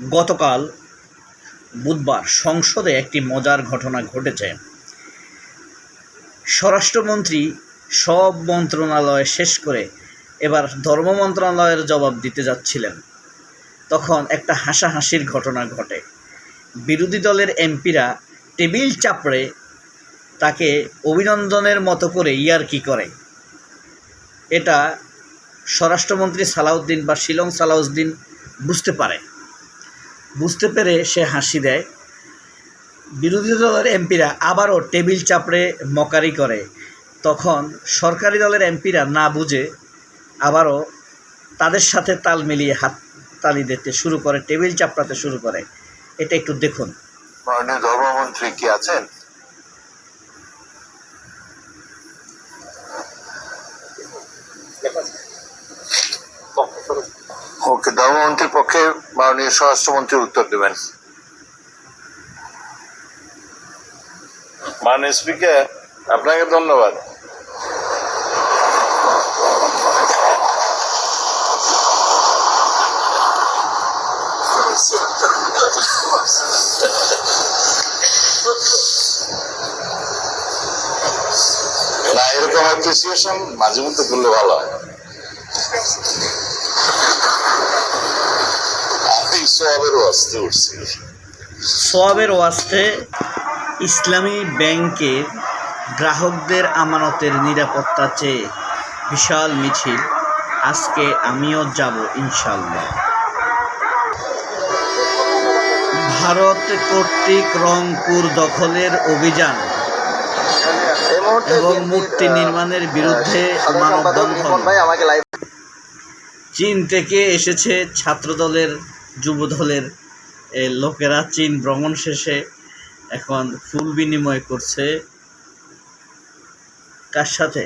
গতকাল বুধবার সংসদে একটি মজার ঘটনা ঘটেছে। স্বরাষ্ট্রমন্ত্রী সব মন্ত্রণালয় শেষ করে এবার ধর্ম মন্ত্রণালয়ের জবাব দিতে যাচ্ছিলেন, তখন একটা হাসাহাসির ঘটনা ঘটে। বিরোধী দলের এমপিরা টেবিল চাপড়ে তাকে অভিনন্দনের মতো করে ইয়ার্কি করে। এটা স্বরাষ্ট্রমন্ত্রী সালাউদ্দিন বা শিলং সালাউদ্দিন বুঝতে পেরে সে হাসি দেয়। বিরোধী দলের এমপিরা আবারও টেবিল চাপড়ে মকারি করে। তখন সরকারি দলের এমপিরা না বুঝে আবারও তাদের সাথে তাল মিলিয়ে হাততালি দিতে শুরু করে, টেবিল চাপড়াতে শুরু করে। এটা একটু দেখুন। মাননীয় ধর্মমন্ত্রী কি আছেন? ওকে, ধর্মমন্ত্রীর পক্ষে মাননীয় স্বরাষ্ট্রমন্ত্রী উত্তর দেবেন। মাননীয় স্পিকার, আপনাকে ধন্যবাদ। না, এরকম অ্যাপ্রিসিয়েশন মাঝে মধ্যে করলে ভালো হয়। আমি সোয়াবের ওয়াস্তে উঠছি। সোয়াবের ওয়াস্তে ইসলামী ব্যাংকের গ্রাহকদের আমানতের নিরাপত্তা চেয়ে বিশাল মিছিল। আজকে আমিও যাব ইনশাল্লাহ। ভারত কর্তৃক রংপুর দখলের অভিযান এবং মূর্তি নির্মাণের বিরুদ্ধে মানববন্ধন। চীন থেকে এসেছে ছাত্রদলের যুবদলের লোকেরা। চীন ভ্রমণ শেষে এখন ফুল বিনিময় করছে কার সাথে?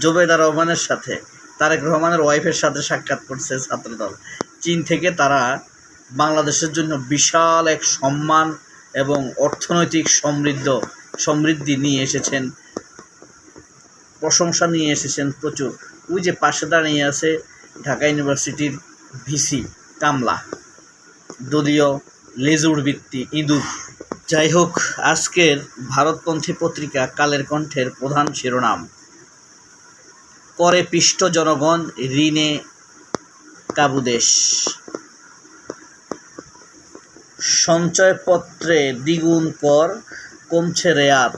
জোবেদা রহমানের সাথে, তারেক রহমানের ওয়াইফের সাথে সাক্ষাৎ করছে ছাত্রদল। চীন থেকে তারা বাংলাদেশের জন্য বিশাল এক সম্মান এবং অর্থনৈতিক সমৃদ্ধি নিয়ে এসেছেন, প্রশংসা নিয়ে এসেছেন প্রচুর। ওই যে পাশে দাঁড়িয়ে আছে ঢাকা ইউনিভার্সিটির ভিসি কামলা, দলীয় লেজুর ভিত্তি ইঁদুর। যাই হোক, আজকের ভারতপন্থী পত্রিকা কালের কণ্ঠের প্রধান শিরোনাম: করে পিষ্ট জনগণ, ঋণে কাবুদেশ। সঞ্চয়পত্রে দ্বিগুণ কর, কমছে রেয়াত।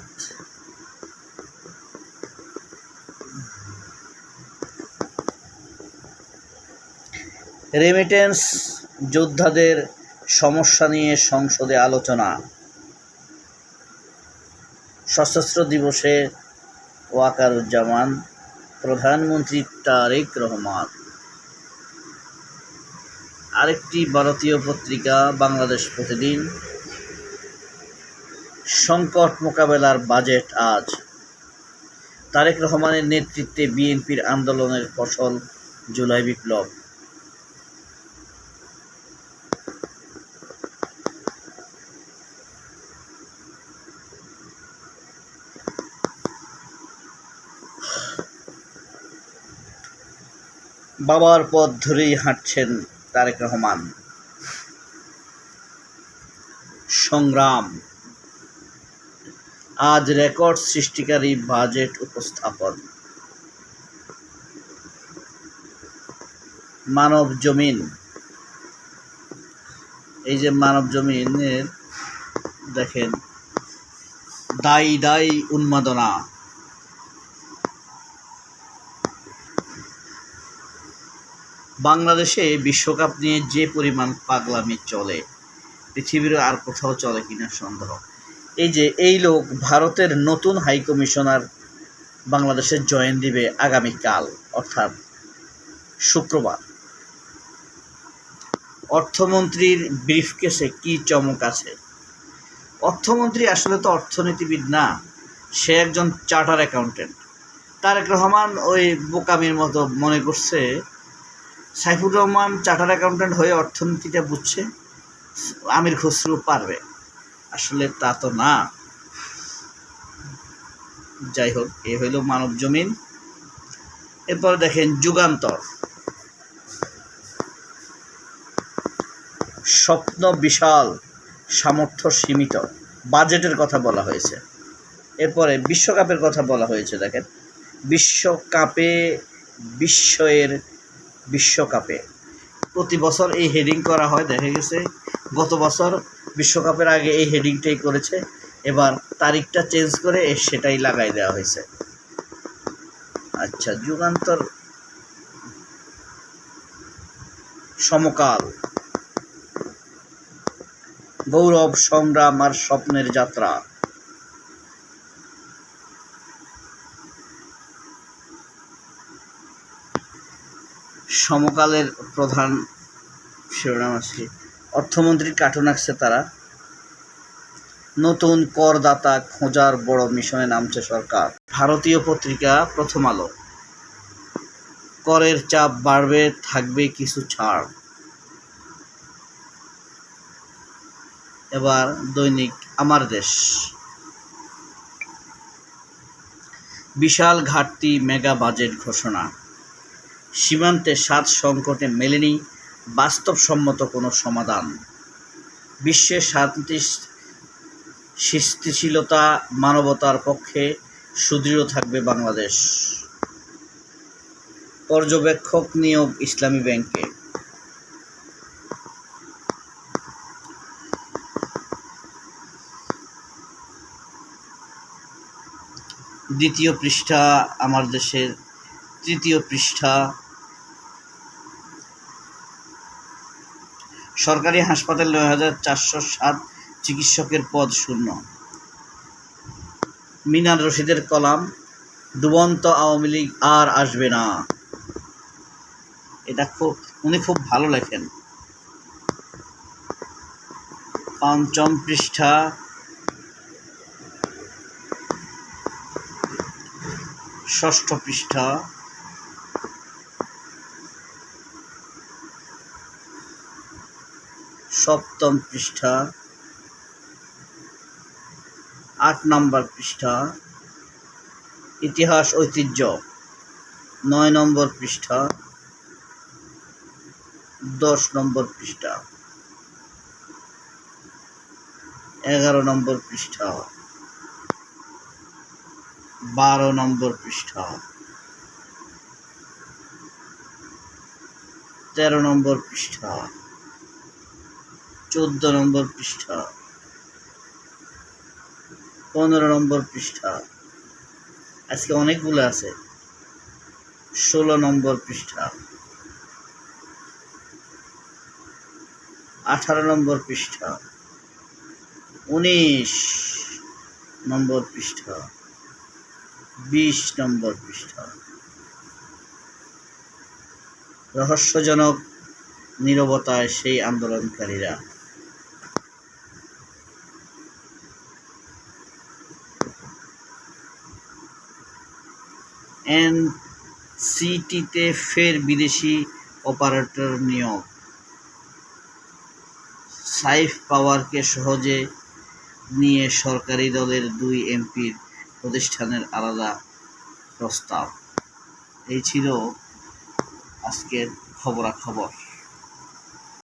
রেমিটেন্স যোদ্ধাদের সমস্যা নিয়ে সংসদে আলোচনা। সশস্ত্র দিবসে ওয়াকারুজ্জামান, প্রধানমন্ত্রী তারেক রহমান। আরেকটি ভারতীয় পত্রিকা বাংলাদেশ প্রতিদিন: সংকট মোকাবেলার বাজেট আজ। তারেক রহমানের নেতৃত্বে বিএনপির আন্দোলনের ফসল জুলাই বিপ্লব। বাবার পথ ধরেই হাঁটছেন তারেক রহমান। সংগ্রাম। আজ রেকর্ড সৃষ্টিকারী বাজেট উপস্থাপন। মানব জমিন। এই যে মানব জমিনের দেখেন, দায়ী দায়ী উন্মাদনা। বাংলাদেশে বিশ্বকাপ নিয়ে যে পরিমাণ পাগলামি চলে, পৃথিবীর আর কোথাও চলে কিনা সন্দেহ। এই যে এই লোক ভারতের নতুন হাই কমিশনার বাংলাদেশে জয়েন দিবে আগামীকাল, অর্থাৎ শুক্রবার। অর্থমন্ত্রীর ব্রিফকেসে কি চমক আছে! অর্থমন্ত্রী আসলে তো অর্থনীতিবিদ না, সে একজন চার্টার অ্যাকাউন্টেন্ট। তারেক রহমান ওই বোকামির মতো মনে করছে সাইফুর রহমান চার্টার অ্যাকাউন্টেন্ট হয়ে অর্থনীতিটা বুঝছে, আমির খসরু পারবে। আসলে তা তো না। যাই হোক, এ হইল মানব জমিন। এরপর দেখেন যুগান্তর। স্বপ্ন বিশাল, সামর্থ্য সীমিত, বাজেটের কথা বলা হয়েছে। এরপরে বিশ্বকাপের কথা বলা হয়েছে। দেখেন, বিশ্বকাপে প্রতি বছর এই হেডিং করা হয়। দেখা গেছে গত বছর বিশ্বকাপের আগে এই হেডিংটাই করেছে, এবার তারিখটা চেঞ্জ করে সেটাই লাগাই দেওয়া হয়েছে। আচ্ছা, যুগান্তর সমকাল, গৌরব, সংগ্রাম আর স্বপ্নের যাত্রা। সমকালের প্রধান শিরোনাম আছে, অর্থমন্ত্রীর কার্টুন আঁকছে তারা। নতুন করদাতা খোঁজার বড় মিশনে নামছে সরকার। ভারতীয় পত্রিকা প্রথম আলো, করের চাপ বাড়বে, থাকবে কিছু ছাড়। এবার দৈনিক আমার দেশ, বিশাল ঘাটতি, মেগা বাজেট ঘোষণা। সীমান্তে 7 সংকটে মেলেনি বাস্তবসম্মত কোনো সমাধান। বিশ্বে শান্তি স্থিতিশীলতা মানবতার পক্ষে সুদৃঢ় থাকবে বাংলাদেশ। পর্যবেক্ষক নিয়োগ ইসলামী ব্যাংকে। দ্বিতীয় পৃষ্ঠা আমার দেশের, তৃতীয় পৃষ্ঠা। সরকারি হাসপাতালে 9,407 চিকিৎসকের পদ শূন্য। মিনার রশিদের কলাম, ডুবন্ত আওয়ামী লীগ আর আসবে না। এটা উনি খুব ভালো লেখেন। পঞ্চম পৃষ্ঠা, ষষ্ঠ পৃষ্ঠা, সপ্তম পৃষ্ঠা, 8 নম্বর পৃষ্ঠা, ইতিহাস ঐতিহ্য 9 নম্বর পৃষ্ঠা, 10 নম্বর পৃষ্ঠা, 11 নম্বর পৃষ্ঠা, 12 নম্বর পৃষ্ঠা, 13 নম্বর পৃষ্ঠা, 14 নম্বর পৃষ্ঠা, 15 নম্বর পৃষ্ঠা, আজকে অনেকগুলো আছে, 16 নম্বর পৃষ্ঠা, 18 নম্বর পৃষ্ঠা, 19 নম্বর পৃষ্ঠা, 20 নম্বর পৃষ্ঠা। রহস্যজনক নীরবতায় সেই আন্দোলনকারীরা। এনসিটিতে ফের বিদেশি অপারেটর নিয়োগ। সাইফ পাওয়ারকে সহজে নিয়ে সরকারি দলের 2 এমপির প্রতিষ্ঠানের আলাদা প্রস্তাব। এই ছিল আজকের খবরাখবর।